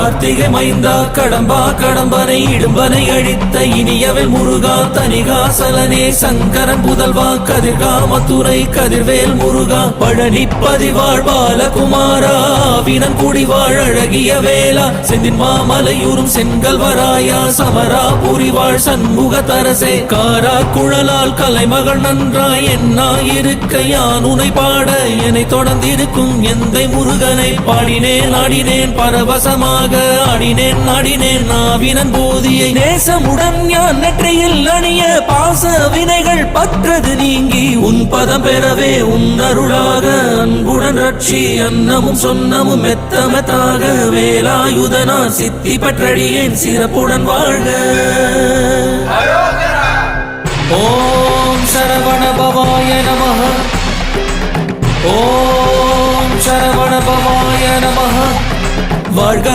கார்த்திகை மைந்தா கடம்பா கடம்பனை இடும்பனை அழித்த இனியவள் முருகா தனிகாசலனே சங்கரன் புதல்வா கதிர்காமத்துறை கதிர்வேல் முருகா பழனி பதிவாழ் பாலகுமாரா வினன் குடிவாழ் அழகிய வேளா செந்தின் மாமலையூரும் செங்கல்வராயா சமரா புரிவாழ் சண்முக தரசே காரா குழலால் கலைமகள் நன்றாய் என்னா இருக்க யான் உனை பாட என்னை தொடர்ந்திருக்கும் எந்தை முருகனை பாடினேன் ஆடினேன் பரவசமாக ஆடினேன் ஆடினேன் நாவினன் போதியை நேசமுடன் யான் நெற்றியில் அணிய பாச வினைகள் பற்றது நீங்கி உன் பதம் பெறவே உன் அருளாக அன்புடன் ரட்சி அன்னமும் சொன்னமும் மெத்தமெத்தாக வேலாயுதனா சித்தி பற்றடியேன் சிறப்புடன் வாழ்க. ஓம் சரவண பவாய நமஹ. ஓம் சரவண பவாய நமஹ. வாழ்க